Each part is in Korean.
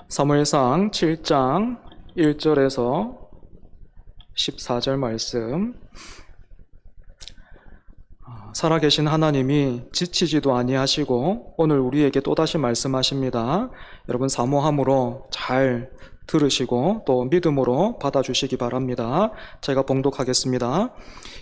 사무엘상 7장 1절에서 14절 말씀. 살아계신 하나님이 지치지도 아니하시고 오늘 우리에게 또다시 말씀하십니다. 여러분 사모함으로 잘 들으시고 또 믿음으로 받아주시기 바랍니다. 제가 봉독하겠습니다.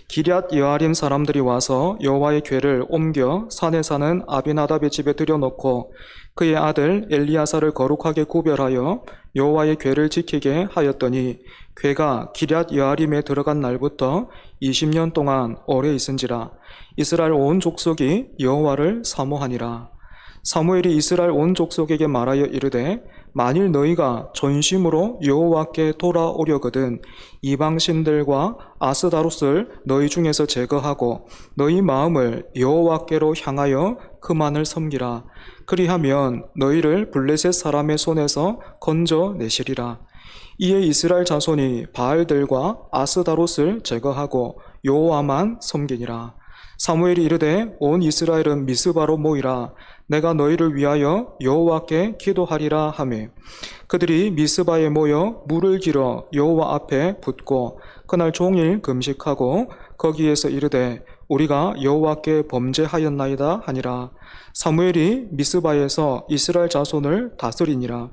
기럇 여아림 사람들이 와서 여호와의 궤를 옮겨 산에 사는 아비나답의 집에 들여놓고 그의 아들 엘리야사를 거룩하게 구별하여 여호와의 궤를 지키게 하였더니 궤가 기럇 여아림에 들어간 날부터 20년 동안 오래 있은지라. 이스라엘 온 족속이 여호와를 사모하니라. 사무엘이 이스라엘 온 족속에게 말하여 이르되 만일 너희가 전심으로 여호와께 돌아오려거든 이방신들과 아스다롯을 너희 중에서 제거하고 너희 마음을 여호와께로 향하여 그만을 섬기라. 그리하면 너희를 블레셋 사람의 손에서 건져내시리라. 이에 이스라엘 자손이 바알들과 아스다롯을 제거하고 여호와만 섬기니라. 사무엘이 이르되 온 이스라엘은 미스바로 모이라. 내가 너희를 위하여 여호와께 기도하리라 하매 그들이 미스바에 모여 물을 길어 여호와 앞에 붓고 그날 종일 금식하고 거기에서 이르되 우리가 여호와께 범죄하였나이다 하니라. 사무엘이 미스바에서 이스라엘 자손을 다스리니라.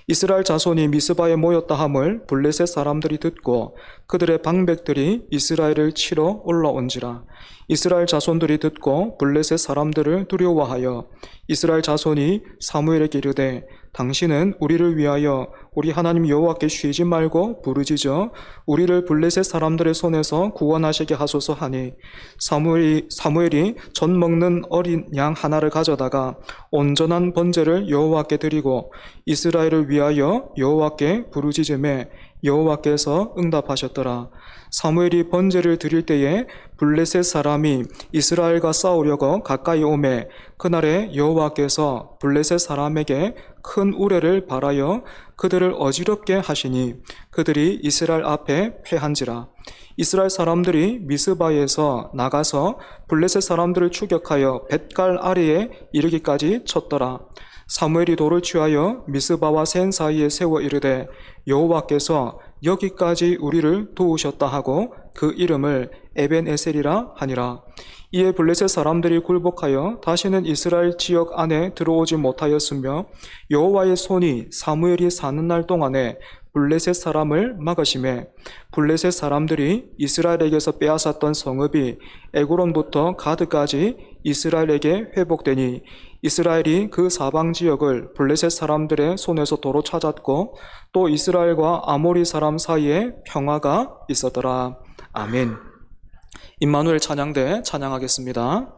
이스라엘 자손이 미스바에 모였다 함을 블레셋 사람들이 듣고 그들의 방백들이 이스라엘을 치러 올라온지라. 이스라엘 자손들이 듣고 블레셋 사람들을 두려워하여 이스라엘 자손이 사무엘에게 이르되 당신은 우리를 위하여 우리 하나님 여호와께 쉬지 말고 부르짖어 우리를 블레셋 사람들의 손에서 구원하시게 하소서 하니 사무엘이 젖 먹는 어린 양 하나를 가져다가 온전한 번제를 여호와께 드리고 이스라엘을 위하여 여호와께 부르짖음에 여호와께서 응답하셨더라. 사무엘이 번제를 드릴 때에 블레셋 사람이 이스라엘과 싸우려고 가까이 오매 그날에 여호와께서 블레셋 사람에게 큰 우레를 발하여 그들을 어지럽게 하시니 그들이 이스라엘 앞에 패한지라. 이스라엘 사람들이 미스바에서 나가서 블레셋 사람들을 추격하여 벳갈 아래에 이르기까지 쳤더라. 사무엘이 돌을 취하여 미스바와 센 사이에 세워 이르되 여호와께서 여기까지 우리를 도우셨다 하고 그 이름을 에벤에셀이라 하니라. 이에 블레셋 사람들이 굴복하여 다시는 이스라엘 지역 안에 들어오지 못하였으며 여호와의 손이 사무엘이 사는 날 동안에 블레셋 사람을 막으심에 블레셋 사람들이 이스라엘에게서 빼앗았던 성읍이 에고론부터 가드까지 이스라엘에게 회복되니 이스라엘이 그 사방 지역을 블레셋 사람들의 손에서 도로 찾았고 또 이스라엘과 아모리 사람 사이에 평화가 있었더라. 아멘. 임마누엘 찬양대 찬양하겠습니다.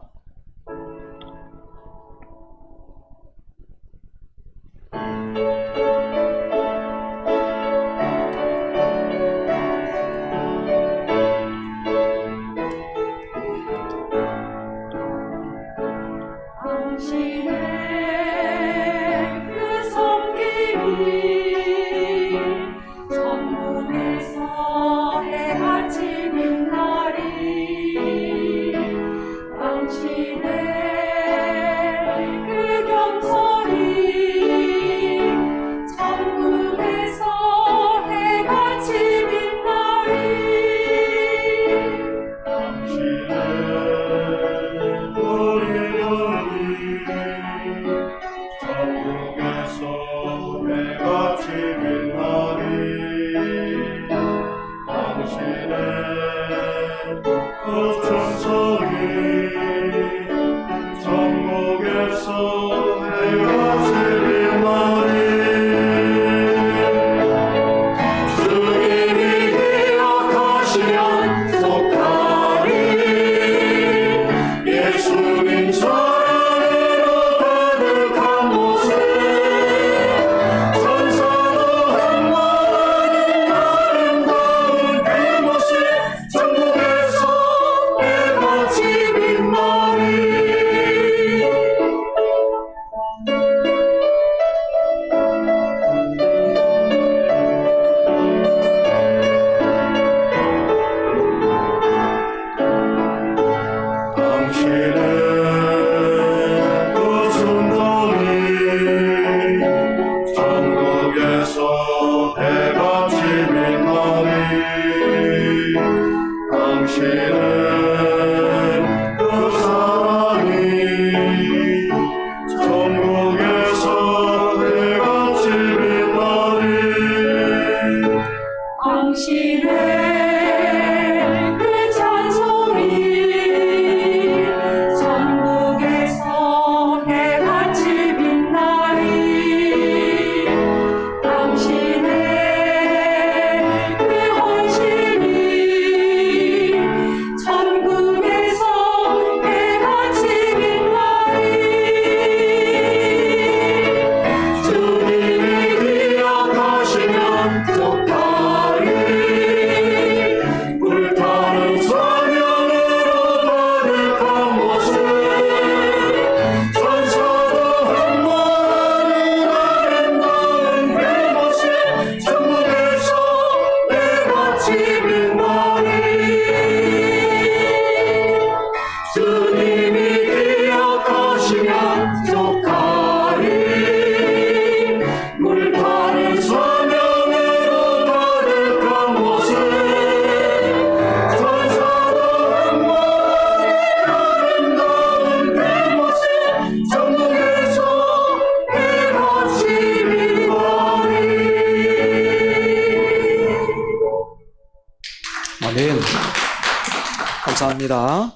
감사합니다.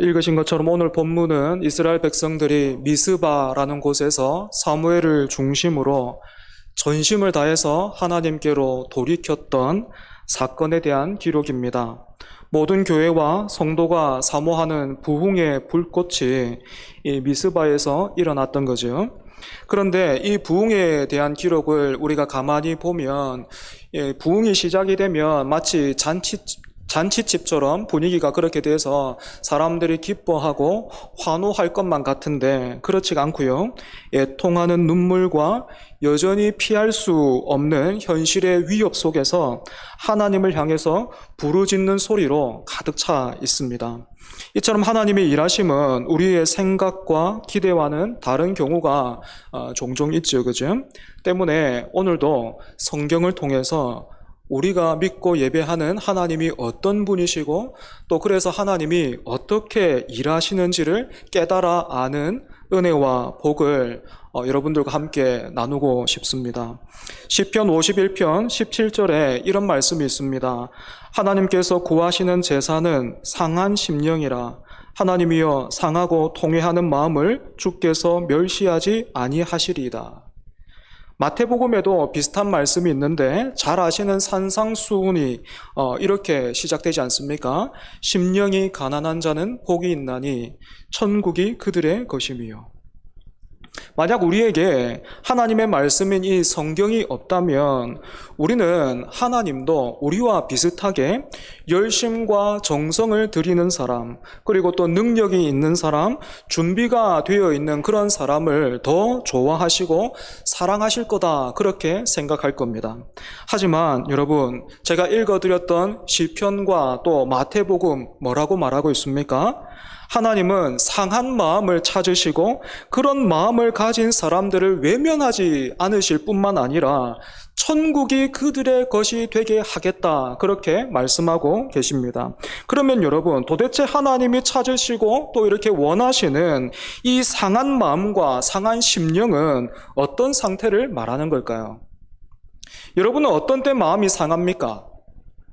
읽으신 것처럼 오늘 본문은 이스라엘 백성들이 미스바라는 곳에서 사무엘을 중심으로 전심을 다해서 하나님께로 돌이켰던 사건에 대한 기록입니다. 모든 교회와 성도가 사모하는 부흥의 불꽃이 이 미스바에서 일어났던 거죠. 그런데 이 부흥에 대한 기록을 우리가 가만히 보면 부흥이 시작이 되면 마치 잔치집처럼 분위기가 그렇게 돼서 사람들이 기뻐하고 환호할 것만 같은데 그렇지가 않고요. 애통하는 눈물과 여전히 피할 수 없는 현실의 위협 속에서 하나님을 향해서 부르짖는 소리로 가득 차 있습니다. 이처럼 하나님의 일하심은 우리의 생각과 기대와는 다른 경우가 종종 있죠, 그죠? 때문에 오늘도 성경을 통해서 우리가 믿고 예배하는 하나님이 어떤 분이시고 또 그래서 하나님이 어떻게 일하시는지를 깨달아 아는 은혜와 복을 여러분들과 함께 나누고 싶습니다. 시편 51편 17절에 이런 말씀이 있습니다. 하나님께서 구하시는 제사는 상한 심령이라. 하나님이여 상하고 통회하는 마음을 주께서 멸시하지 아니하시리이다. 마태복음에도 비슷한 말씀이 있는데 잘 아시는 산상수훈이 이렇게 시작되지 않습니까? 심령이 가난한 자는 복이 있나니 천국이 그들의 것임이요. 만약 우리에게 하나님의 말씀인 이 성경이 없다면 우리는 하나님도 우리와 비슷하게 열심과 정성을 들이는 사람, 그리고 또 능력이 있는 사람, 준비가 되어 있는 그런 사람을 더 좋아하시고 사랑하실 거다, 그렇게 생각할 겁니다. 하지만 여러분, 제가 읽어드렸던 시편과 또 마태복음 뭐라고 말하고 있습니까? 하나님은 상한 마음을 찾으시고 그런 마음을 가진 사람들을 외면하지 않으실 뿐만 아니라 천국이 그들의 것이 되게 하겠다, 그렇게 말씀하고 계십니다. 그러면 여러분, 도대체 하나님이 찾으시고 또 이렇게 원하시는 이 상한 마음과 상한 심령은 어떤 상태를 말하는 걸까요? 여러분은 어떤 때 마음이 상합니까?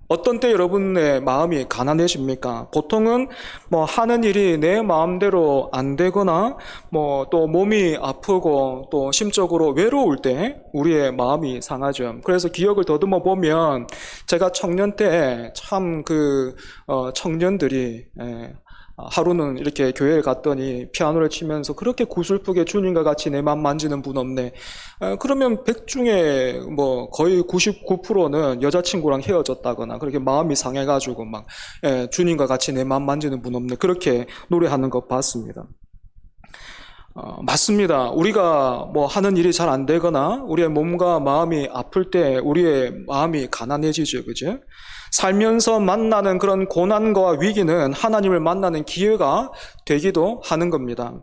어떤 때 여러분의 마음이 가난해집니까? 보통은 하는 일이 내 마음대로 안 되거나 또 몸이 아프고 또 심적으로 외로울 때 우리의 마음이 상하죠. 그래서 기억을 더듬어 보면 제가 청년 때 참 청년들이 하루는 이렇게 교회에 갔더니 피아노를 치면서 그렇게 구슬프게 주님과 같이 내 맘 만지는 분 없네. 그러면 100 중에 거의 99%는 여자친구랑 헤어졌다거나 그렇게 마음이 상해가지고 주님과 같이 내 맘 만지는 분 없네, 그렇게 노래하는 거 봤습니다. 맞습니다. 우리가 하는 일이 잘 안 되거나 우리의 몸과 마음이 아플 때 우리의 마음이 가난해지죠, 그죠? 살면서 만나는 그런 고난과 위기는 하나님을 만나는 기회가 되기도 하는 겁니다.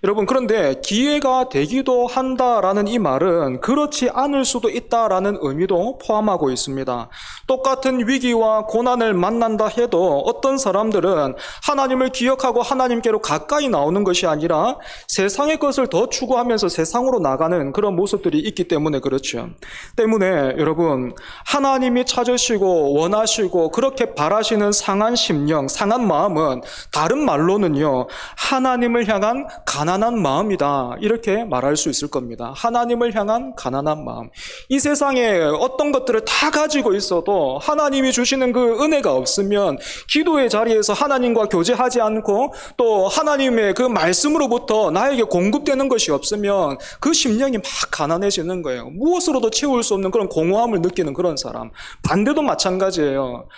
여러분, 그런데 기회가 되기도 한다라는 이 말은 그렇지 않을 수도 있다라는 의미도 포함하고 있습니다. 똑같은 위기와 고난을 만난다 해도 어떤 사람들은 하나님을 기억하고 하나님께로 가까이 나오는 것이 아니라 세상의 것을 더 추구하면서 세상으로 나가는 그런 모습들이 있기 때문에 그렇죠. 때문에 여러분, 하나님이 찾으시고 원하시고 그렇게 바라시는 상한 심령, 상한 마음은 다른 말로는요, 하나님을 향한 가난한 마음이다, 이렇게 말할 수 있을 겁니다. 하나님을 향한 가난한 마음. 이 세상에 어떤 것들을 다 가지고 있어도 하나님이 주시는 그 은혜가 없으면, 기도의 자리에서 하나님과 교제하지 않고 또 하나님의 그 말씀으로부터 나에게 공급되는 것이 없으면 그 심령이 막 가난해지는 거예요. 무엇으로도 채울 수 없는 그런 공허함을 느끼는 그런 사람. 반대도 마찬가지예요.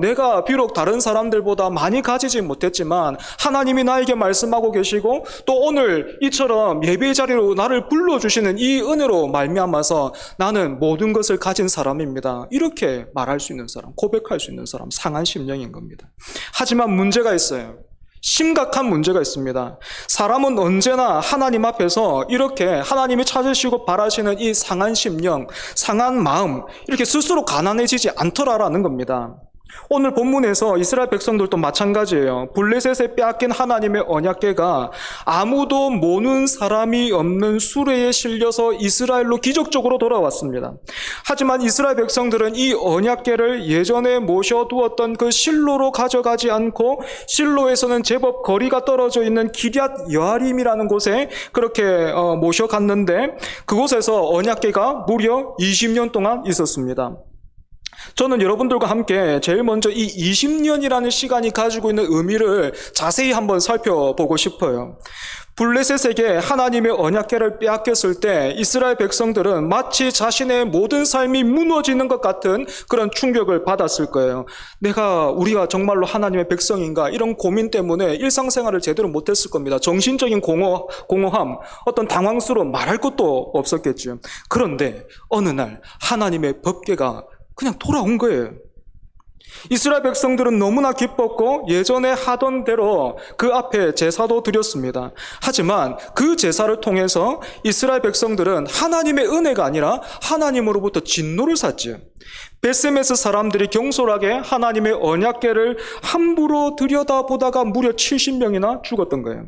내가 비록 다른 사람들보다 많이 가지지 못했지만 하나님이 나에게 말씀하고 계시고 또 오늘 이처럼 예배의 자리로 나를 불러주시는 이 은혜로 말미암아서 나는 모든 것을 가진 사람입니다, 이렇게 말할 수 있는 사람, 고백할 수 있는 사람, 상한 심령인 겁니다. 하지만 문제가 있어요. 심각한 문제가 있습니다. 사람은 언제나 하나님 앞에서 이렇게 하나님이 찾으시고 바라시는 이 상한 심령, 상한 마음, 이렇게 스스로 가난해지지 않더라라는 겁니다. 오늘 본문에서 이스라엘 백성들도 마찬가지예요. 블레셋에 빼앗긴 하나님의 언약궤가 아무도 모는 사람이 없는 수레에 실려서 이스라엘로 기적적으로 돌아왔습니다. 하지만 이스라엘 백성들은 이 언약궤를 예전에 모셔두었던 그 실로로 가져가지 않고 실로에서는 제법 거리가 떨어져 있는 기럇 여아림이라는 곳에 그렇게 모셔갔는데 그곳에서 언약궤가 무려 20년 동안 있었습니다. 저는 여러분들과 함께 제일 먼저 이 20년이라는 시간이 가지고 있는 의미를 자세히 한번 살펴보고 싶어요. 블레셋에게 하나님의 언약궤를 빼앗겼을 때 이스라엘 백성들은 마치 자신의 모든 삶이 무너지는 것 같은 그런 충격을 받았을 거예요. 우리가 정말로 하나님의 백성인가? 이런 고민 때문에 일상생활을 제대로 못했을 겁니다. 정신적인 공허함, 어떤 당황스러움 말할 것도 없었겠죠. 그런데 어느 날 하나님의 법궤가 그냥 돌아온 거예요. 이스라엘 백성들은 너무나 기뻤고 예전에 하던 대로 그 앞에 제사도 드렸습니다. 하지만 그 제사를 통해서 이스라엘 백성들은 하나님의 은혜가 아니라 하나님으로부터 진노를 샀지요. 벳세메스 사람들이 경솔하게 하나님의 언약궤를 함부로 들여다보다가 무려 70명이나 죽었던 거예요.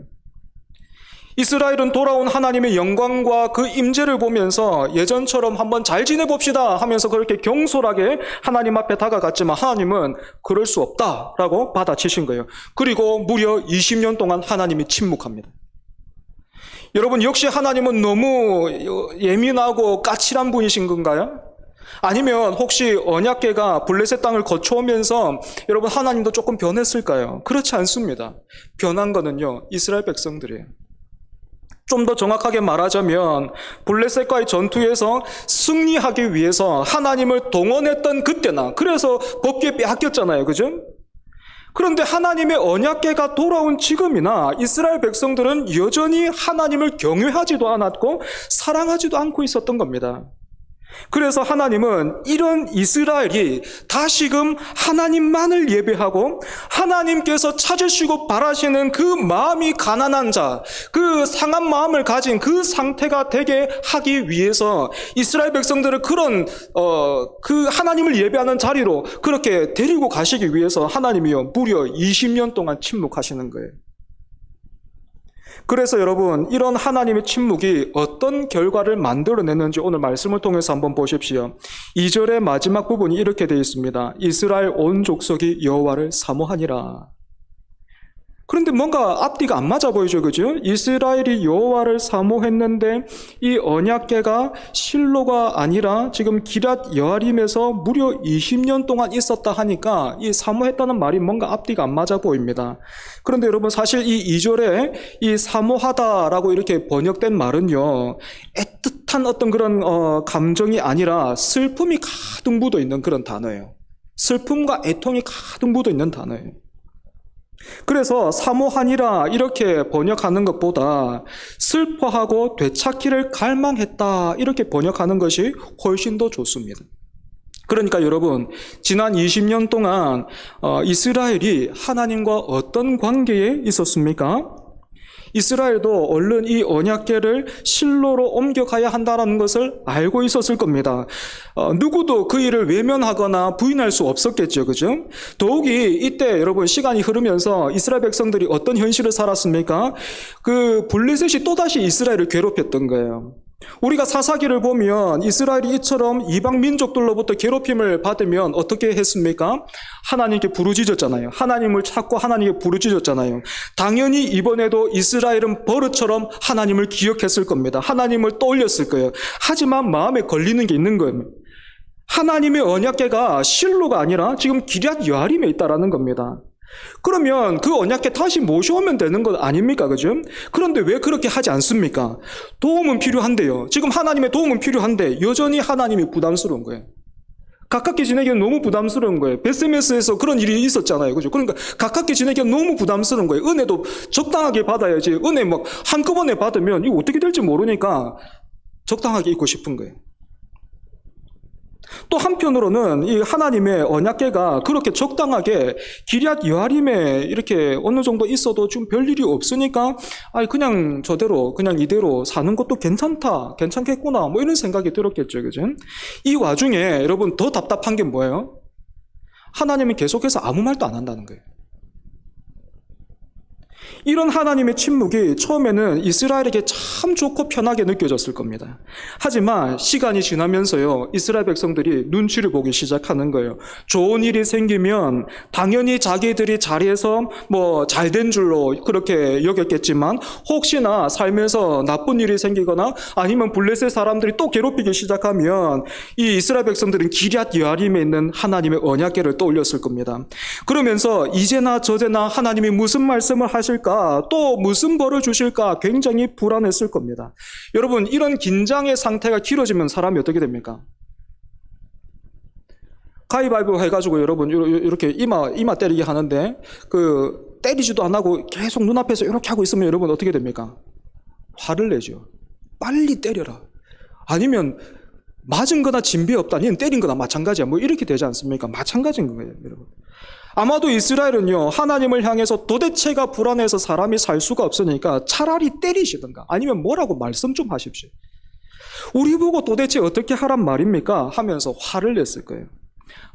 이스라엘은 돌아온 하나님의 영광과 그 임재를 보면서 예전처럼 한번 잘 지내봅시다 하면서 그렇게 경솔하게 하나님 앞에 다가갔지만 하나님은 그럴 수 없다라고 받아치신 거예요. 그리고 무려 20년 동안 하나님이 침묵합니다. 여러분, 역시 하나님은 너무 예민하고 까칠한 분이신 건가요? 아니면 혹시 언약궤가 블레셋 땅을 거쳐오면서 여러분 하나님도 조금 변했을까요? 그렇지 않습니다. 변한 거는요, 이스라엘 백성들이에요. 좀 더 정확하게 말하자면 블레셋과의 전투에서 승리하기 위해서 하나님을 동원했던 그때나, 그래서 법궤 빼앗겼잖아요. 그죠? 그런데 하나님의 언약궤가 돌아온 지금이나 이스라엘 백성들은 여전히 하나님을 경외하지도 않았고 사랑하지도 않고 있었던 겁니다. 그래서 하나님은 이런 이스라엘이 다시금 하나님만을 예배하고 하나님께서 찾으시고 바라시는 그 마음이 가난한 자, 그 상한 마음을 가진 그 상태가 되게 하기 위해서 이스라엘 백성들을 그 하나님을 예배하는 자리로 그렇게 데리고 가시기 위해서 하나님이요 무려 20년 동안 침묵하시는 거예요. 그래서 여러분, 이런 하나님의 침묵이 어떤 결과를 만들어냈는지 오늘 말씀을 통해서 한번 보십시오. 2절의 마지막 부분이 이렇게 되어 있습니다. 이스라엘 온 족속이 여호와를 사모하니라. 그런데 뭔가 앞뒤가 안 맞아 보이죠, 그죠? 이스라엘이 여호와를 사모했는데 이 언약궤가 실로가 아니라 지금 기럇 여아림에서 무려 20년 동안 있었다 하니까 이 사모했다는 말이 뭔가 앞뒤가 안 맞아 보입니다. 그런데 여러분, 사실 이 2절에 이 사모하다라고 이렇게 번역된 말은요, 애틋한 어떤 그런 감정이 아니라 슬픔이 가득 묻어 있는 그런 단어예요. 슬픔과 애통이 가득 묻어 있는 단어예요. 그래서 사모하니라 이렇게 번역하는 것보다 슬퍼하고 되찾기를 갈망했다 이렇게 번역하는 것이 훨씬 더 좋습니다. 그러니까 여러분, 지난 20년 동안 이스라엘이 하나님과 어떤 관계에 있었습니까? 이스라엘도 얼른 이 언약궤를 실로로 옮겨가야 한다는 것을 알고 있었을 겁니다. 누구도 그 일을 외면하거나 부인할 수 없었겠죠. 그죠? 더욱이 이때 여러분 시간이 흐르면서 이스라엘 백성들이 어떤 현실을 살았습니까? 그 블레셋이 또다시 이스라엘을 괴롭혔던 거예요. 우리가 사사기를 보면 이스라엘이 이처럼 이방 민족들로부터 괴롭힘을 받으면 어떻게 했습니까? 하나님께 부르짖었잖아요. 하나님을 찾고 하나님께 부르짖었잖아요. 당연히 이번에도 이스라엘은 버릇처럼 하나님을 기억했을 겁니다. 하나님을 떠올렸을 거예요. 하지만 마음에 걸리는 게 있는 거예요. 하나님의 언약궤가 실로가 아니라 지금 기럇 여아림에 있다라는 겁니다. 그러면 그 언약궤 다시 모셔오면 되는 것 아닙니까? 그죠? 그런데 왜 그렇게 하지 않습니까? 도움은 필요한데요. 지금 하나님의 도움은 필요한데 여전히 하나님이 부담스러운 거예요. 가깝게 지내기엔 너무 부담스러운 거예요. 벳세메스에서 그런 일이 있었잖아요. 그죠? 그러니까 가깝게 지내기엔 너무 부담스러운 거예요. 은혜도 적당하게 받아야지. 은혜 막 한꺼번에 받으면 이거 어떻게 될지 모르니까 적당하게 있고 싶은 거예요. 또 한편으로는 이 하나님의 언약궤가 그렇게 적당하게 기럇 여아림에 이렇게 어느 정도 있어도 좀 별일이 없으니까 그냥 저대로 그냥 이대로 사는 것도 괜찮겠구나 뭐 이런 생각이 들었겠죠. 그죠? 이 와중에 여러분 더 답답한 게 뭐예요? 하나님은 계속해서 아무 말도 안 한다는 거예요. 이런 하나님의 침묵이 처음에는 이스라엘에게 참 좋고 편하게 느껴졌을 겁니다. 하지만 시간이 지나면서요, 이스라엘 백성들이 눈치를 보기 시작하는 거예요. 좋은 일이 생기면 당연히 자기들이 자리에서 잘된 줄로 그렇게 여겼겠지만, 혹시나 살면서 나쁜 일이 생기거나 아니면 블레셋 사람들이 또 괴롭히기 시작하면 이 이스라엘 백성들은 기럇 여아림에 있는 하나님의 언약궤를 떠올렸을 겁니다. 그러면서 이제나 저제나 하나님이 무슨 말씀을 하실까, 또 무슨 벌을 주실까 굉장히 불안했을 겁니다. 여러분, 이런 긴장의 상태가 길어지면 사람이 어떻게 됩니까? 가위바위보 해가지고 여러분 이렇게 이마 때리게 하는데 때리지도 안 하고 계속 눈앞에서 이렇게 하고 있으면 여러분 어떻게 됩니까? 화를 내죠. 빨리 때려라. 아니면 맞은 거나 진배 없다. 니는 때린 거나 마찬가지야. 이렇게 되지 않습니까? 마찬가지인 거예요, 여러분. 아마도 이스라엘은요, 하나님을 향해서 도대체가 불안해서 사람이 살 수가 없으니까 차라리 때리시든가 아니면 뭐라고 말씀 좀 하십시오. 우리 보고 도대체 어떻게 하란 말입니까? 하면서 화를 냈을 거예요.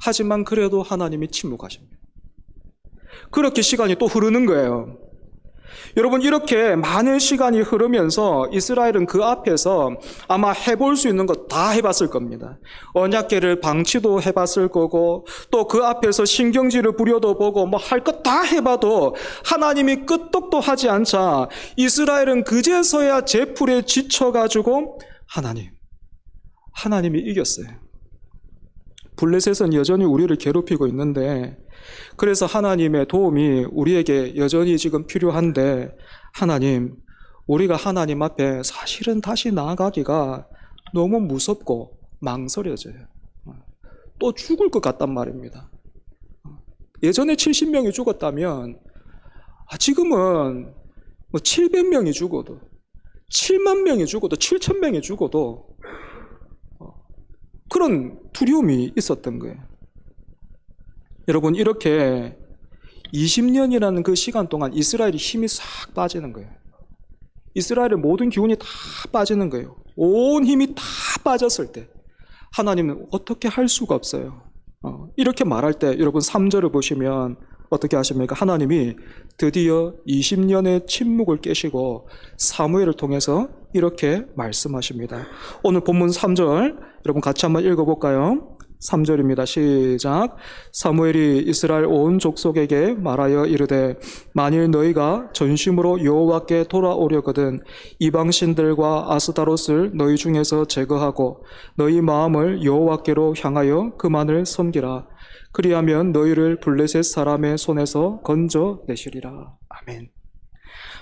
하지만 그래도 하나님이 침묵하십니다. 그렇게 시간이 또 흐르는 거예요. 여러분, 이렇게 많은 시간이 흐르면서 이스라엘은 그 앞에서 아마 해볼 수 있는 것 다 해봤을 겁니다. 언약궤를 방치도 해봤을 거고, 또 그 앞에서 신경질을 부려도 보고 할 것 다 해봐도 하나님이 끄떡도 하지 않자 이스라엘은 그제서야 제풀에 지쳐가지고 하나님이 이겼어요. 블레셋은 여전히 우리를 괴롭히고 있는데, 그래서 하나님의 도움이 우리에게 여전히 지금 필요한데, 하나님, 우리가 하나님 앞에 사실은 다시 나아가기가 너무 무섭고 망설여져요. 또 죽을 것 같단 말입니다. 예전에 70명이 죽었다면 지금은 700명이 죽어도, 7만 명이 죽어도, 7천 명이 죽어도 그런 두려움이 있었던 거예요. 여러분, 이렇게 20년이라는 그 시간 동안 이스라엘이 힘이 싹 빠지는 거예요. 이스라엘의 모든 기운이 다 빠지는 거예요. 온 힘이 다 빠졌을 때 하나님은 어떻게 할 수가 없어요. 이렇게 말할 때 여러분 3절을 보시면 어떻게 하십니까? 하나님이 드디어 20년의 침묵을 깨시고 사무엘을 통해서 이렇게 말씀하십니다. 오늘 본문 3절 여러분 같이 한번 읽어볼까요? 3절입니다. 시작. 사무엘이 이스라엘 온 족속에게 말하여 이르되 만일 너희가 전심으로 여호와께 돌아오려거든 이방신들과 아스다롯을 너희 중에서 제거하고 너희 마음을 여호와께로 향하여 그만을 섬기라. 그리하면 너희를 블레셋 사람의 손에서 건져내시리라. 아멘.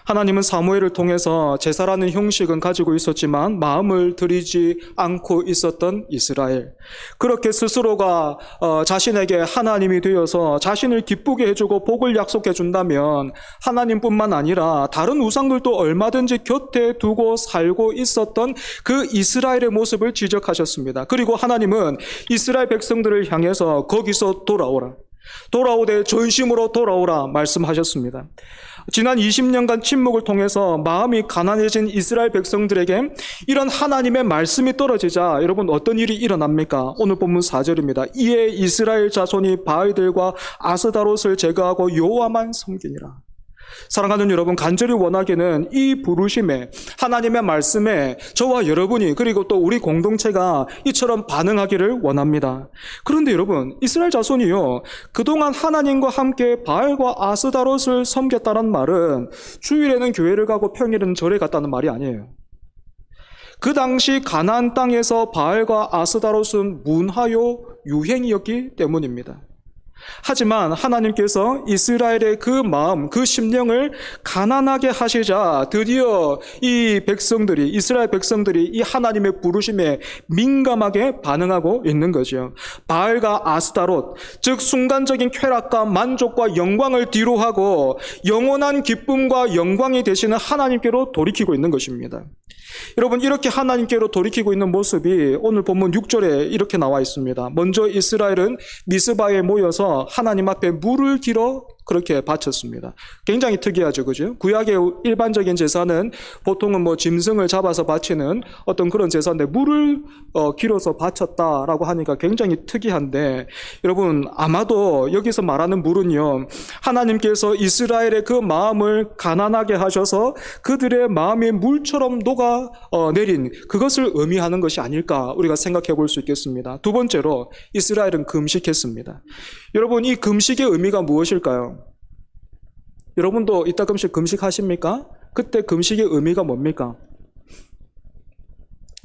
하나님은 사무엘을 통해서 제사라는 형식은 가지고 있었지만 마음을 들이지 않고 있었던 이스라엘. 그렇게 스스로가 자신에게 하나님이 되어서 자신을 기쁘게 해주고 복을 약속해 준다면 하나님뿐만 아니라 다른 우상들도 얼마든지 곁에 두고 살고 있었던 그 이스라엘의 모습을 지적하셨습니다. 그리고 하나님은 이스라엘 백성들을 향해서 거기서 돌아오되 전심으로 돌아오라 말씀하셨습니다. 지난 20년간 침묵을 통해서 마음이 가난해진 이스라엘 백성들에게 이런 하나님의 말씀이 떨어지자 여러분 어떤 일이 일어납니까? 오늘 본문 4절입니다. 이에 이스라엘 자손이 바알들과 아스다롯을 제거하고 여호와만 섬기니라. 사랑하는 여러분, 간절히 원하기는 이 부르심에 하나님의 말씀에 저와 여러분이 그리고 또 우리 공동체가 이처럼 반응하기를 원합니다. 그런데 여러분, 이스라엘 자손이요 그동안 하나님과 함께 바알과 아스다롯을 섬겼다는 말은 주일에는 교회를 가고 평일에는 절에 갔다는 말이 아니에요. 그 당시 가나안 땅에서 바알과 아스다롯은 문화요 유행이었기 때문입니다. 하지만 하나님께서 이스라엘의 그 마음, 그 심령을 가난하게 하시자 드디어 이스라엘 백성들이 이 하나님의 부르심에 민감하게 반응하고 있는 거죠. 바알과 아스타롯, 즉 순간적인 쾌락과 만족과 영광을 뒤로하고 영원한 기쁨과 영광이 되시는 하나님께로 돌이키고 있는 것입니다. 여러분, 이렇게 하나님께로 돌이키고 있는 모습이 오늘 본문 6절에 이렇게 나와 있습니다. 먼저 이스라엘은 미스바에 모여서 하나님 앞에 물을 길어 그렇게 바쳤습니다. 굉장히 특이하죠, 그죠? 구약의 일반적인 제사는 보통은 뭐 짐승을 잡아서 바치는 어떤 그런 제사인데 물을 길어서 바쳤다라고 하니까 굉장히 특이한데, 여러분 아마도 여기서 말하는 물은요, 하나님께서 이스라엘의 그 마음을 가난하게 하셔서 그들의 마음이 물처럼 녹아 내린 그것을 의미하는 것이 아닐까 우리가 생각해 볼 수 있겠습니다. 두 번째로 이스라엘은 금식했습니다. 여러분, 이 금식의 의미가 무엇일까요? 여러분도 이따금씩 금식하십니까? 그때 금식의 의미가 뭡니까?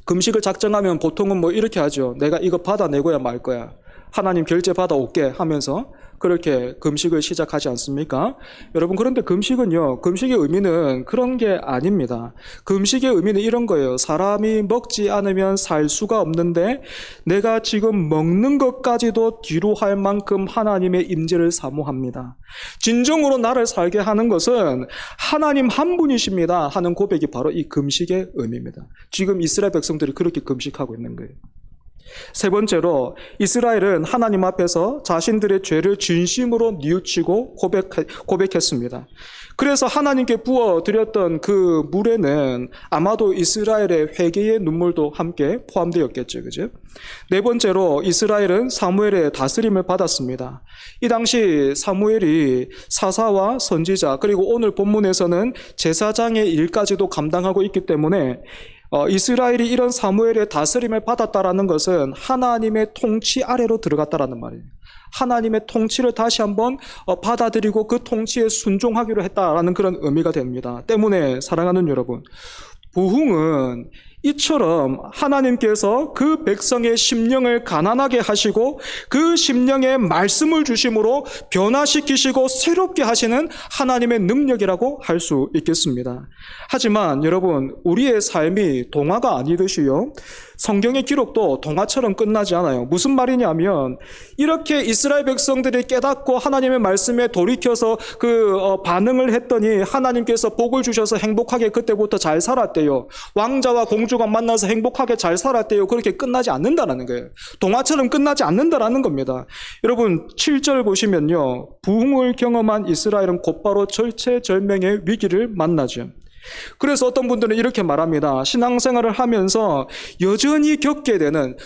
금식을 작정하면 보통은 뭐 이렇게 하죠. 내가 이거 받아내고야 말 거야. 하나님 결제 받아올게 하면서 그렇게 금식을 시작하지 않습니까? 여러분, 그런데 금식은요, 금식의 의미는 그런 게 아닙니다. 금식의 의미는 이런 거예요. 사람이 먹지 않으면 살 수가 없는데 내가 지금 먹는 것까지도 뒤로 할 만큼 하나님의 임재를 사모합니다. 진정으로 나를 살게 하는 것은 하나님 한 분이십니다 하는 고백이 바로 이 금식의 의미입니다. 지금 이스라엘 백성들이 그렇게 금식하고 있는 거예요. 세 번째로 이스라엘은 하나님 앞에서 자신들의 죄를 진심으로 뉘우치고 고백했습니다. 그래서 하나님께 부어드렸던 그 물에는 아마도 이스라엘의 회개의 눈물도 함께 포함되었겠죠, 그죠? 네 번째로 이스라엘은 사무엘의 다스림을 받았습니다. 이 당시 사무엘이 사사와 선지자, 그리고 오늘 본문에서는 제사장의 일까지도 감당하고 있기 때문에 이스라엘이 이런 사무엘의 다스림을 받았다라는 것은 하나님의 통치 아래로 들어갔다라는 말이에요. 하나님의 통치를 다시 한번 받아들이고 그 통치에 순종하기로 했다라는 그런 의미가 됩니다. 때문에 사랑하는 여러분, 부흥은 이처럼 하나님께서 그 백성의 심령을 가난하게 하시고 그 심령에 말씀을 주심으로 변화시키시고 새롭게 하시는 하나님의 능력이라고 할 수 있겠습니다. 하지만 여러분, 우리의 삶이 동화가 아니듯이요, 성경의 기록도 동화처럼 끝나지 않아요. 무슨 말이냐면, 이렇게 이스라엘 백성들이 깨닫고 하나님의 말씀에 돌이켜서 반응을 했더니 하나님께서 복을 주셔서 행복하게 그때부터 잘 살았대요. 왕자와 공주가 만나서 행복하게 잘 살았대요. 그렇게 끝나지 않는다는 거예요. 동화처럼 끝나지 않는다는 겁니다. 여러분, 7절 보시면요, 부흥을 경험한 이스라엘은 곧바로 절체절명의 위기를 만나죠. 그래서 어떤 분들은 이렇게 말합니다. 신앙생활을 하면서 여전히 겪게 되는,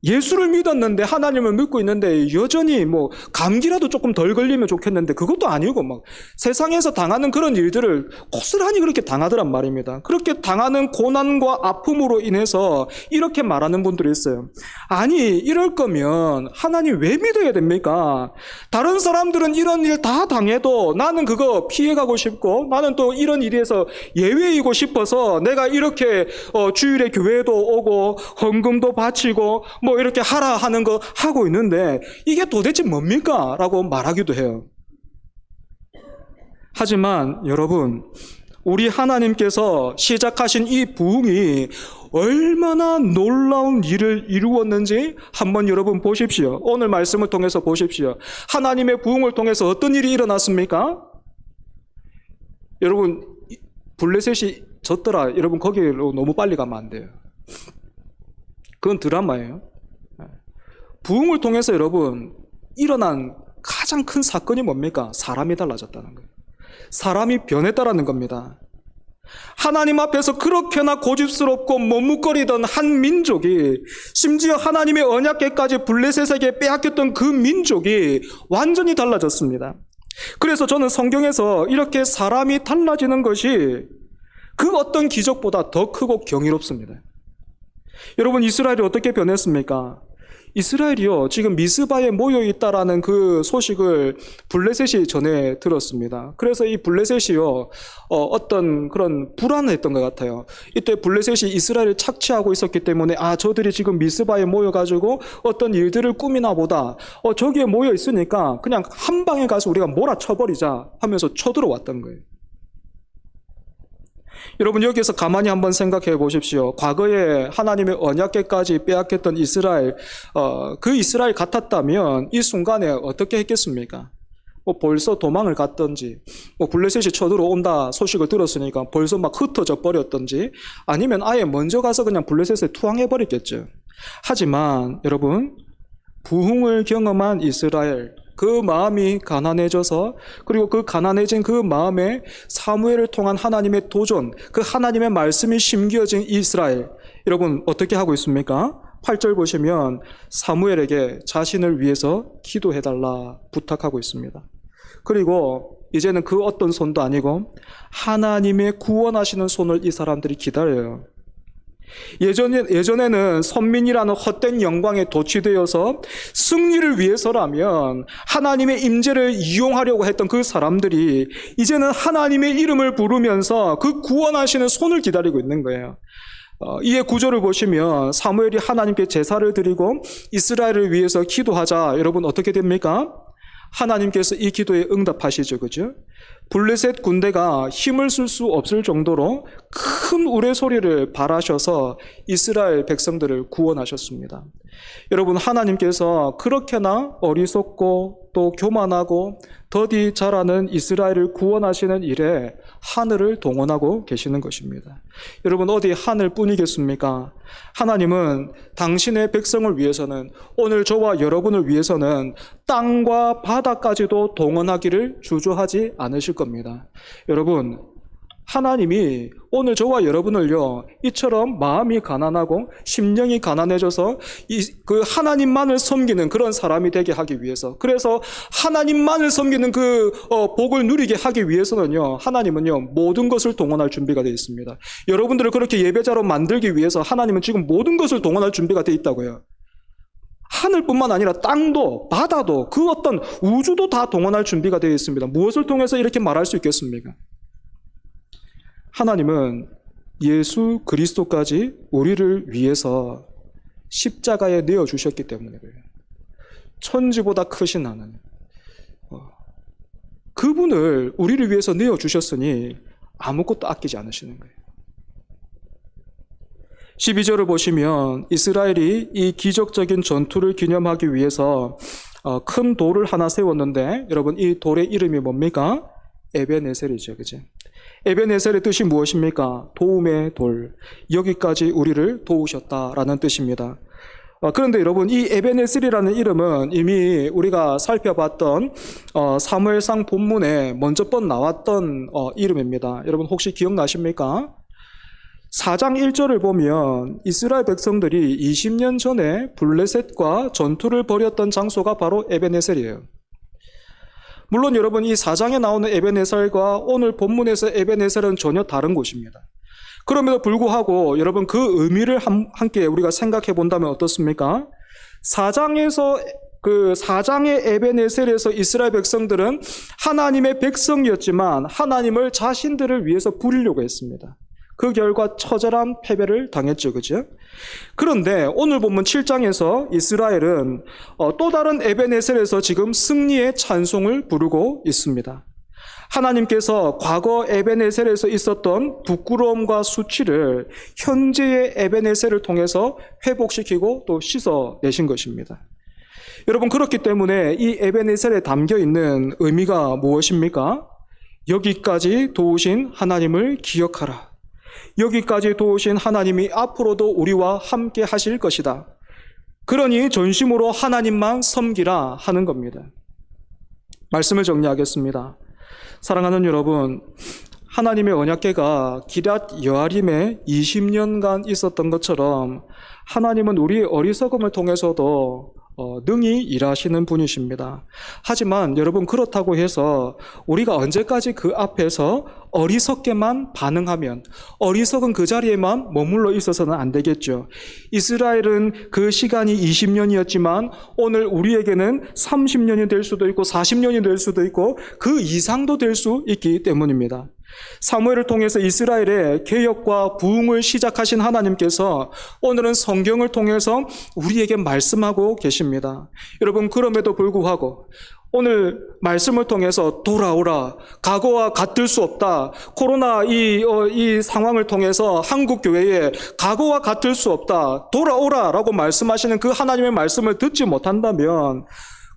예수를 믿었는데 하나님을 믿고 있는데 여전히 뭐 감기라도 조금 덜 걸리면 좋겠는데 그것도 아니고 막 세상에서 당하는 그런 일들을 고스란히 그렇게 당하더란 말입니다. 그렇게 당하는 고난과 아픔으로 인해서 이렇게 말하는 분들이 있어요. 아니, 이럴 거면 하나님 왜 믿어야 됩니까? 다른 사람들은 이런 일 다 당해도 나는 그거 피해가고 싶고 나는 또 이런 일에서 예외이고 싶어서 내가 이렇게 주일에 교회도 오고 헌금도 바치고 뭐 이렇게 하라 하는 거 하고 있는데 이게 도대체 뭡니까? 라고 말하기도 해요. 하지만 여러분, 우리 하나님께서 시작하신 이 부흥이 얼마나 놀라운 일을 이루었는지 한번 여러분 보십시오. 오늘 말씀을 통해서 보십시오. 하나님의 부흥을 통해서 어떤 일이 일어났습니까? 여러분, 블레셋이 졌더라. 여러분, 거기로 너무 빨리 가면 안 돼요. 그건 드라마예요. 부흥을 통해서 여러분 일어난 가장 큰 사건이 뭡니까? 사람이 달라졌다는 거예요. 사람이 변했다라는 겁니다. 하나님 앞에서 그렇게나 고집스럽고 머뭇거리던 한 민족이, 심지어 하나님의 언약궤까지 블레셋에게 빼앗겼던 그 민족이 완전히 달라졌습니다. 그래서 저는 성경에서 이렇게 사람이 달라지는 것이 그 어떤 기적보다 더 크고 경이롭습니다. 여러분, 이스라엘이 어떻게 변했습니까? 이스라엘이요, 지금 미스바에 모여 있다라는 그 소식을 블레셋이 전해 들었습니다. 그래서 이 블레셋이요, 어떤 그런 불안을 했던 것 같아요. 이때 블레셋이 이스라엘을 착취하고 있었기 때문에, 저들이 지금 미스바에 모여가지고 어떤 일들을 꾸미나 보다. 저기에 모여 있으니까 그냥 한 방에 가서 우리가 몰아쳐버리자 하면서 쳐들어왔던 거예요. 여러분, 여기서 가만히 한번 생각해 보십시오. 과거에 하나님의 언약궤까지 빼앗겼던 이스라엘, 그 이스라엘 같았다면 이 순간에 어떻게 했겠습니까? 벌써 도망을 갔던지, 블레셋이 쳐들어온다 소식을 들었으니까 벌써 막 흩어져 버렸던지, 아니면 아예 먼저 가서 그냥 블레셋에 투항해 버렸겠죠. 하지만 여러분, 부흥을 경험한 이스라엘, 그 마음이 가난해져서, 그리고 그 가난해진 그 마음에 사무엘을 통한 하나님의 도전, 그 하나님의 말씀이 심겨진 이스라엘, 여러분 어떻게 하고 있습니까? 8절 보시면 사무엘에게 자신을 위해서 기도해달라 부탁하고 있습니다. 그리고 이제는 그 어떤 손도 아니고 하나님의 구원하시는 손을 이 사람들이 기다려요. 예전에는 선민이라는 헛된 영광에 도취되어서 승리를 위해서라면 하나님의 임재를 이용하려고 했던 그 사람들이 이제는 하나님의 이름을 부르면서 그 구원하시는 손을 기다리고 있는 거예요. 이의 구조를 보시면 사무엘이 하나님께 제사를 드리고 이스라엘을 위해서 기도하자. 여러분 어떻게 됩니까? 하나님께서 이 기도에 응답하시죠. 그죠? 블레셋 군대가 힘을 쓸 수 없을 정도로 큰 우레소리를 발하셔서 이스라엘 백성들을 구원하셨습니다. 여러분, 하나님께서 그렇게나 어리석고 또 교만하고 더디 자라는 이스라엘을 구원하시는 일에 하늘을 동원하고 계시는 것입니다. 여러분, 어디 하늘뿐이겠습니까? 하나님은 당신의 백성을 위해서는, 오늘 저와 여러분을 위해서는 땅과 바다까지도 동원하기를 주저하지 않으실 겁니다. 여러분, 하나님이 오늘 저와 여러분을요, 이처럼 마음이 가난하고 심령이 가난해져서 그 하나님만을 섬기는 그런 사람이 되게 하기 위해서, 그래서 하나님만을 섬기는 그 복을 누리게 하기 위해서는요, 하나님은요 모든 것을 동원할 준비가 되어 있습니다. 여러분들을 그렇게 예배자로 만들기 위해서 하나님은 지금 모든 것을 동원할 준비가 되어 있다고요. 하늘뿐만 아니라 땅도 바다도 그 어떤 우주도 다 동원할 준비가 되어 있습니다. 무엇을 통해서 이렇게 말할 수 있겠습니까? 하나님은 예수 그리스도까지 우리를 위해서 십자가에 내어주셨기 때문에 그래요. 천지보다 크신 하나님, 그분을 우리를 위해서 내어주셨으니 아무것도 아끼지 않으시는 거예요. 12절을 보시면 이스라엘이 이 기적적인 전투를 기념하기 위해서 큰 돌을 하나 세웠는데, 여러분 이 돌의 이름이 뭡니까? 에벤에셀이죠. 그죠? 에벤에셀의 뜻이 무엇입니까? 도움의 돌. 여기까지 우리를 도우셨다라는 뜻입니다. 그런데 여러분, 이 에벤에셀이라는 이름은 이미 우리가 살펴봤던 사무엘상 본문에 먼저 번 나왔던 이름입니다. 여러분 혹시 기억나십니까? 4장 1절을 보면 이스라엘 백성들이 20년 전에 블레셋과 전투를 벌였던 장소가 바로 에벤에셀이에요. 물론 여러분, 이 4장에 나오는 에벤에셀과 오늘 본문에서 에벤에셀은 전혀 다른 곳입니다. 그럼에도 불구하고 여러분 그 의미를 함께 우리가 생각해 본다면 어떻습니까? 4장에서 그 4장의 에벤에셀에서 이스라엘 백성들은 하나님의 백성이었지만 하나님을 자신들을 위해서 부리려고 했습니다. 그 결과 처절한 패배를 당했죠. 그죠? 그런데 오늘 본문 7장에서 이스라엘은 또 다른 에벤에셀에서 지금 승리의 찬송을 부르고 있습니다. 하나님께서 과거 에벤에셀에서 있었던 부끄러움과 수치를 현재의 에벤에셀을 통해서 회복시키고 또 씻어내신 것입니다. 여러분, 그렇기 때문에 이 에벤에셀에 담겨 있는 의미가 무엇입니까? 여기까지 도우신 하나님을 기억하라. 여기까지 도우신 하나님이 앞으로도 우리와 함께 하실 것이다. 그러니 전심으로 하나님만 섬기라 하는 겁니다. 말씀을 정리하겠습니다. 사랑하는 여러분, 하나님의 언약궤가 기럇 여아림에 20년간 있었던 것처럼 하나님은 우리의 어리석음을 통해서도 능히 일하시는 분이십니다. 하지만 여러분, 그렇다고 해서 우리가 언제까지 그 앞에서 어리석게만 반응하면, 어리석은 그 자리에만 머물러 있어서는 안 되겠죠. 이스라엘은 그 시간이 20년이었지만 오늘 우리에게는 30년이 될 수도 있고 40년이 될 수도 있고 그 이상도 될 수 있기 때문입니다. 사무엘을 통해서 이스라엘의 개혁과 부흥을 시작하신 하나님께서 오늘은 성경을 통해서 우리에게 말씀하고 계십니다. 여러분, 그럼에도 불구하고 오늘 말씀을 통해서 돌아오라, 과거와 같을 수 없다, 코로나 이 상황을 통해서 한국 교회에 과거와 같을 수 없다, 돌아오라 라고 말씀하시는 그 하나님의 말씀을 듣지 못한다면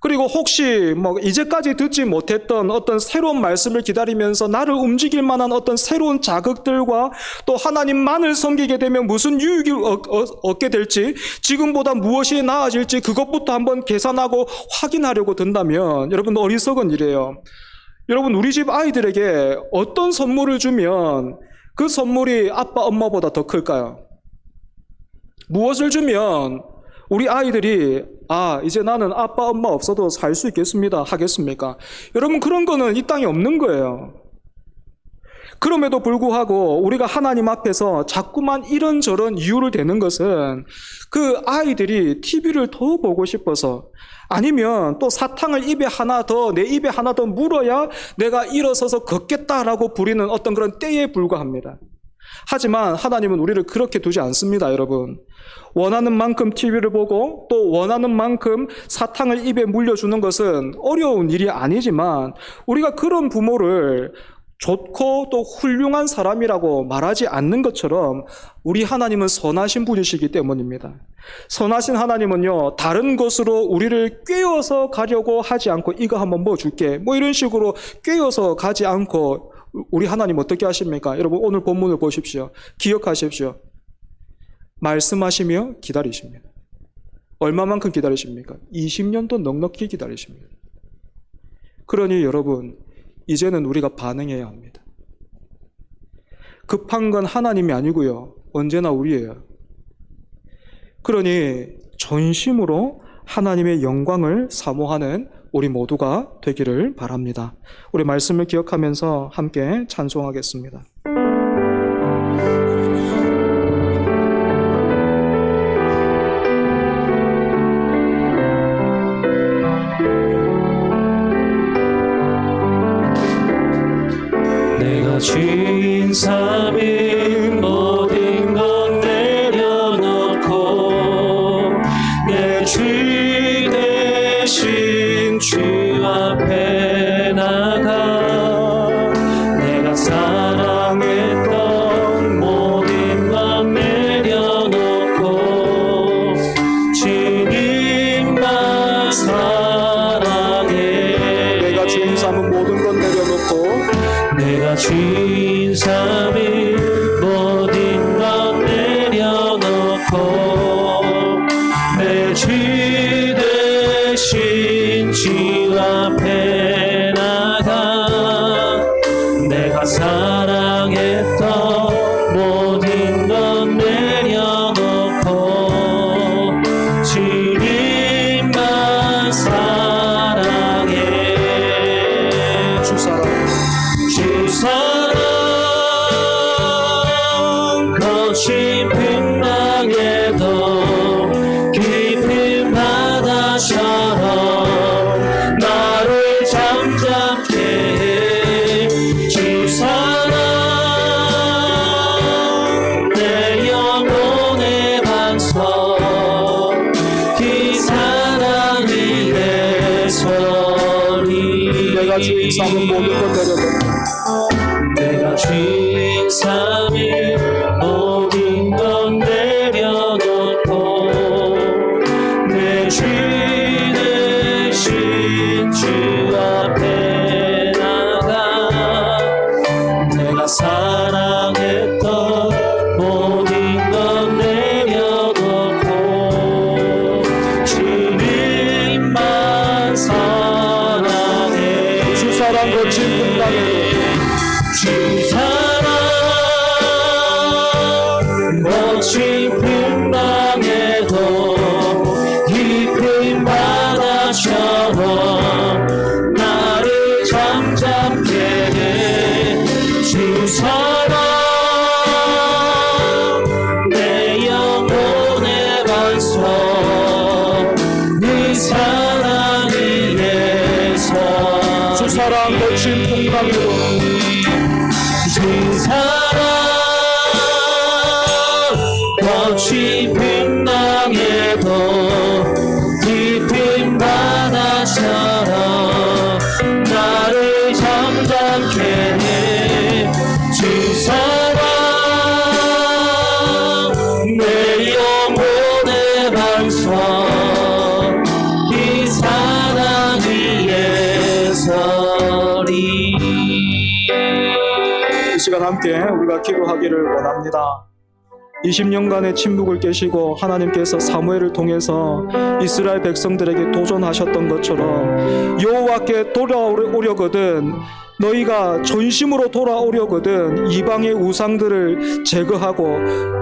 그리고 혹시 뭐 이제까지 듣지 못했던 어떤 새로운 말씀을 기다리면서 나를 움직일 만한 어떤 새로운 자극들과 또 하나님만을 섬기게 되면 무슨 유익을 얻게 될지, 지금보다 무엇이 나아질지 그것부터 한번 계산하고 확인하려고 든다면 여러분, 어리석은 일이에요. 여러분, 우리 집 아이들에게 어떤 선물을 주면 그 선물이 아빠 엄마보다 더 클까요? 무엇을 주면 우리 아이들이 이제 나는 아빠 엄마 없어도 살 수 있겠습니다 하겠습니까? 여러분, 그런 거는 이 땅에 없는 거예요. 그럼에도 불구하고 우리가 하나님 앞에서 자꾸만 이런저런 이유를 대는 것은 그 아이들이 TV를 더 보고 싶어서, 아니면 또 사탕을 내 입에 하나 더 물어야 내가 일어서서 걷겠다라고 부리는 어떤 그런 때에 불과합니다. 하지만 하나님은 우리를 그렇게 두지 않습니다, 여러분. 원하는 만큼 TV를 보고 또 원하는 만큼 사탕을 입에 물려주는 것은 어려운 일이 아니지만, 우리가 그런 부모를 좋고 또 훌륭한 사람이라고 말하지 않는 것처럼 우리 하나님은 선하신 분이시기 때문입니다. 선하신 하나님은요, 다른 것으로 우리를 꿰어서 가려고 하지 않고 이거 한번 뭐 줄게 뭐 이런 식으로 꿰어서 가지 않고, 우리 하나님 어떻게 하십니까? 여러분, 오늘 본문을 보십시오. 기억하십시오. 말씀하시며 기다리십니다. 얼마만큼 기다리십니까? 20년도 넉넉히 기다리십니다. 그러니 여러분, 이제는 우리가 반응해야 합니다. 급한 건 하나님이 아니고요, 언제나 우리예요. 그러니 전심으로 하나님의 영광을 사모하는 우리 모두가 되기를 바랍니다. 우리 말씀을 기억하면서 함께 찬송하겠습니다. 내가 주인 삼일 모든 것 내려놓고 내 주 대신 주 앞에 나가, 내가 사랑했던 모든 것 내려놓고 주님만 사랑해. 내가 주인 삼은 모든 것 내려놓고 내가 주인 삼일 모든 것 내려놓고 내 주 대신 주 앞에 나가, 내가 사랑했던 모든 것 내려놓고 주님만 사랑해. 주 사랑, 주 사랑 거친 풍랑에도 깊은 바다처럼 나를 잠잠케 해. 주 사랑 내 영혼의 반석, 그 사랑 위에 서리. 내가 주인 삼은 모든 것 내려놓고 내가 주인 삼일 모든 것 내려놓고 내 주 대신 주 앞에 나가, 내가 사랑했던 모든 것 내려놓고 주님만 사랑해. 주 사랑 거친 풍랑에도 주 사랑 거친 풍랑에도 깊은 바다처럼 나를 잠잠케 해. 주 사랑 내 영혼의 반석, 네 사랑 위에서. 주 사랑 거친 풍랑에도 주 사랑 거친 풍랑에도 깊은 바다처럼 나를 잠잠케 해. 주 사랑 내 영혼의 반석, 이 사랑 시간 함께 우리가 기도하기를 원합니다. 20년간의 침묵을 깨시고 하나님께서 사무엘을 통해서 이스라엘 백성들에게 도전하셨던 것처럼 여호와께 돌아오려거든 너희가 전심으로 돌아오려거든 이방의 우상들을 제거하고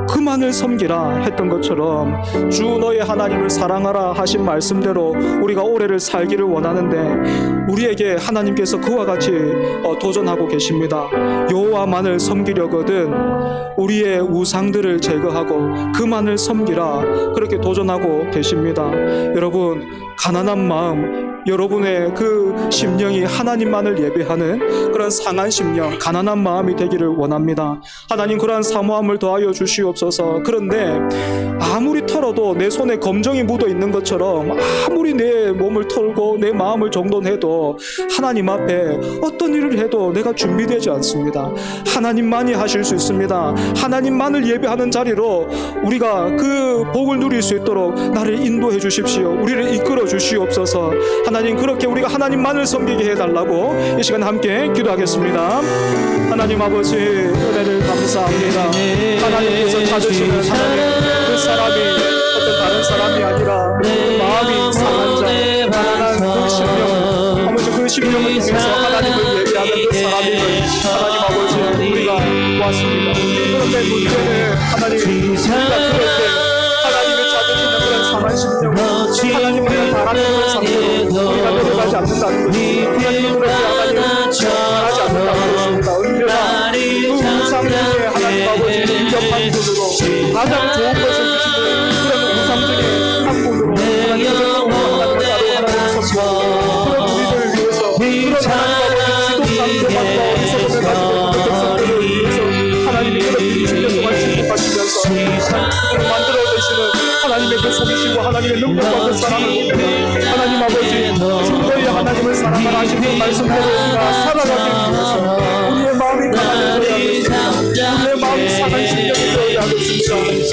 그만을 섬기라 했던 것처럼 주 너의 하나님을 사랑하라 하신 말씀대로 우리가 올해를 살기를 원하는데 우리에게 하나님께서 그와 같이 도전하고 계십니다. 여호와만을 섬기려거든 우리의 우상들을 제거하고 그만을 섬기라 그렇게 도전하고 계십니다. 여러분 가난한 마음 여러분의 그 심령이 하나님만을 예배하는 그런 상한 심령, 가난한 마음이 되기를 원합니다. 하나님 그러한 사모함을 더하여 주시옵소서. 그런데 아무리 털어도 내 손에 검정이 묻어 있는 것처럼 아무리 내 몸을 털고 내 마음을 정돈해도 하나님 앞에 어떤 일을 해도 내가 준비되지 않습니다. 하나님만이 하실 수 있습니다. 하나님만을 예배하는 자리로 우리가 그 복을 누릴 수 있도록 나를 인도해 주십시오. 우리를 이끌어 주시옵소서. 하나님 그렇게 우리가 하나님만을 섬기게 해달라고 이 시간 함께 기도하겠습니다. 하나님 아버지 은혜를 감사합니다. 하나님께서 찾으시는 하나님 그 사람이 어떤 다른 사람이 아니라 그 마음이 상한 자 가난한 그 심령 아버지 그 심령을 통해서 하나님을 예배하는 그 사람임을 하나님 아버지 우리가 보았습니다. 그런데 문제는 하나님 우리가 그럴 때 하나님을 찾으시는 그런 상한 심령 하나님을 바라는 그 상태로 우리가 내려가지 않는다는 것입니다. 하나님은 그렇게 하나님을 바라지 않는다는 것입니다. 언제나 그 우상 중에 하나님 아버지 인격한 분으로 가장 좋은 것을 주시는 그런 우상 중에 한 분으로 하나님을 섬기고 그런 우리를 위해서 그런 하나님 아버지 지독한 교만과 어리석음을 가지고 있는 백성들을 위해서 하나님이 그런 20년 동안 축복하시면서 하나님을 만들어내시는 하나님의 그 속이시고 하나님의 능력과 그 사랑을 봅니다. 하나님 아버지 주너의 하나님을 사랑하라 하신 그 말씀대로 우리가 살아가기 위해서 우리의 마음이 가난해져야 하겠습니다. 우리의 마음이 상한 심령이 되어야 하겠습니다.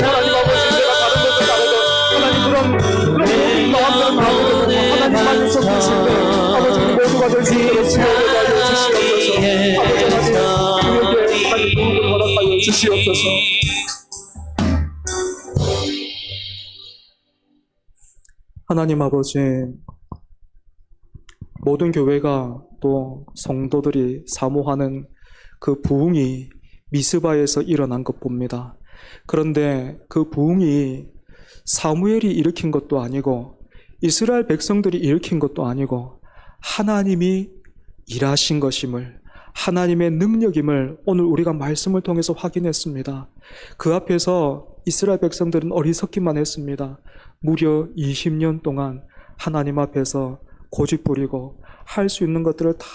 하나님 아버지 내가 다른 것을 다르던 하나님 그런 모든 마음들을 마음으로 하나님만을 섬기실 때 아버지 우리 모두가 될 수 있도록 지혜를 하여 주시옵소서. 아버지 하나님 우리에게 하나님 도움을 허락하여 주시옵소서. 하나님 아버지 모든 교회가 또 성도들이 사모하는 그 부흥이 미스바에서 일어난 것 봅니다. 그런데 그 부흥이 사무엘이 일으킨 것도 아니고 이스라엘 백성들이 일으킨 것도 아니고 하나님이 일하신 것임을 하나님의 능력임을 오늘 우리가 말씀을 통해서 확인했습니다. 그 앞에서 이스라엘 백성들은 어리석기만 했습니다. 무려 20년 동안 하나님 앞에서 고집부리고 할 수 있는 것들을 다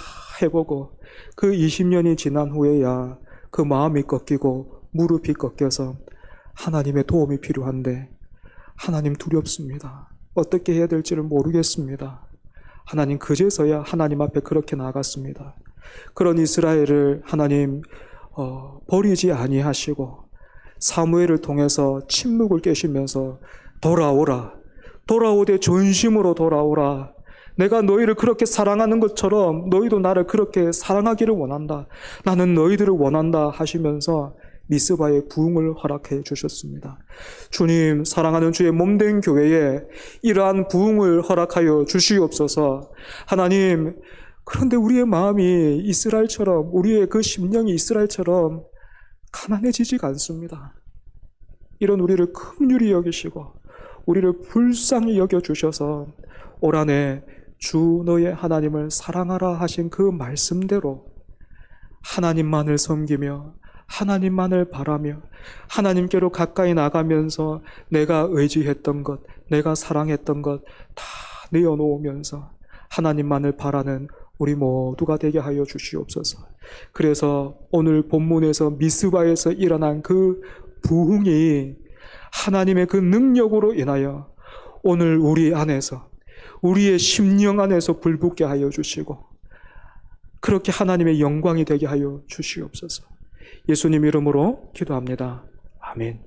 해보고 그 20년이 지난 후에야 그 마음이 꺾이고 무릎이 꺾여서 하나님의 도움이 필요한데 하나님 두렵습니다. 어떻게 해야 될지를 모르겠습니다. 하나님 그제서야 하나님 앞에 그렇게 나아갔습니다. 그런 이스라엘을 하나님 버리지 아니하시고 사무엘을 통해서 침묵을 깨시면서 돌아오라. 돌아오되 전심으로 돌아오라. 내가 너희를 그렇게 사랑하는 것처럼 너희도 나를 그렇게 사랑하기를 원한다. 나는 너희들을 원한다 하시면서 미스바의 부흥을 허락해 주셨습니다. 주님, 사랑하는 주의 몸된 교회에 이러한 부흥을 허락하여 주시옵소서. 하나님, 그런데 우리의 마음이 이스라엘처럼 우리의 그 심령이 이스라엘처럼 가난해지지가 않습니다. 이런 우리를 긍휼히 여기시고 우리를 불쌍히 여겨주셔서 올 한해 주 너의 하나님을 사랑하라 하신 그 말씀대로 하나님만을 섬기며 하나님만을 바라며 하나님께로 가까이 나가면서 내가 의지했던 것, 내가 사랑했던 것 다 내어놓으면서 하나님만을 바라는 우리 모두가 되게 하여 주시옵소서. 그래서 오늘 본문에서 미스바에서 일어난 그 부흥이 하나님의 그 능력으로 인하여 오늘 우리 안에서 우리의 심령 안에서 불붙게 하여 주시고 그렇게 하나님의 영광이 되게 하여 주시옵소서. 예수님 이름으로 기도합니다. 아멘.